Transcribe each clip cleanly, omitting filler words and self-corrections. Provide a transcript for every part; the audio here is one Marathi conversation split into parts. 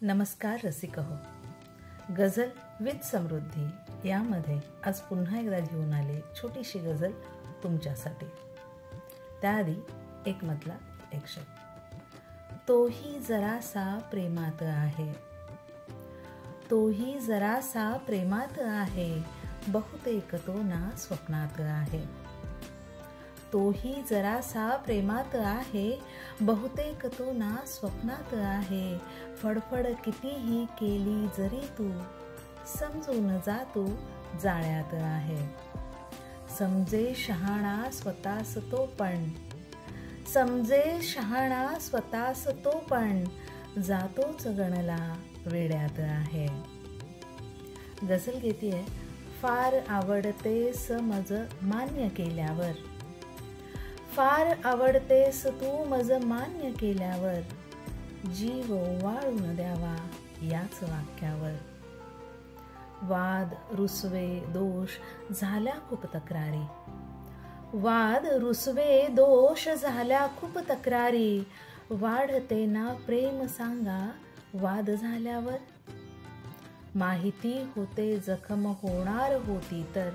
नमस्कार रसिक हो. गझल विथ समृद्धी यामध्ये आज पुन्हा एकदा घेऊन आले छोटीशी गझल तुमच्यासाठी. त्याआधी एक मधला एक शब्द. तोही जरासा प्रेमात आहे, तोही जरासा प्रेमात आहे, बहुतेक तो ना स्वप्नात आहे. तोही जरासा प्रेमात आहे, बहुतेक तो ना स्वप्नात आहे. फडफड कितीही केली जरी तू, समजून जा तू जाळ्यात आहे. समजे शहाणा स्वतःस तो पण, समजे शहाणा स्वतःस तो पण, जातोच गणला वेड्यात आहे. गझल घेतीये. फार आवडते समज मान्य केल्यावर, फार आवडतेस तू मज मान्य केल्यावर, जीव वाळून द्यावा याच वाक्यावर. वाद रुसवे दोष झाल्या खूप तक्रारी, वाद रुसवे दोष झाल्या खूप तक्रारी. वाढते ना प्रेम सांगा वाद झाल्यावर, माहिती होते जखम होणार होती तर,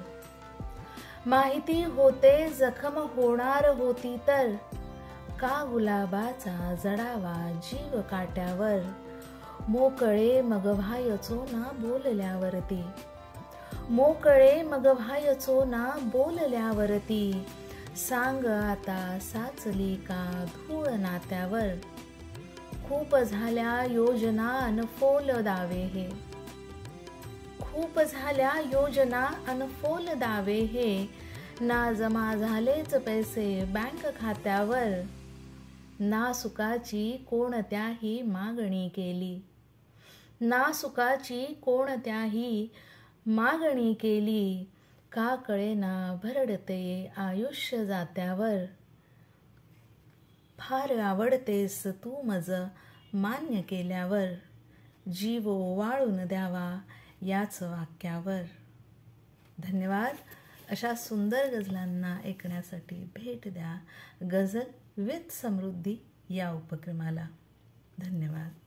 माहिती होते जखम होणार होती तर, का गुलाबाचा जडावा जीव काट्यावर. मोकळे मग व्हायचो ना बोलल्यावरती, मोकळे मग व्हायचो ना बोलल्यावरती. सांग आता साचली का धूळ नात्यावर, खूप झाल्या योजना अनफोल दावे हे, खूप झाल्या योजना अनफोल दावे हे. ना जमा झालेच पैसे बँक खात्यावर, ना सुखाची कोणत्याही मागणी केली, ना सुखाची कोणत्याही मागणी केली. का कळेना भरडते आयुष्य जात्यावर, फार आवडतेस तू मज मान्य केल्यावर, जीव ओवाळून द्यावा याच वाक्यावर. धन्यवाद. अशा सुंदर गझलांना ऐकण्यासाठी भेट द्या गझल विथ समृद्धी या उपक्रमाला. धन्यवाद.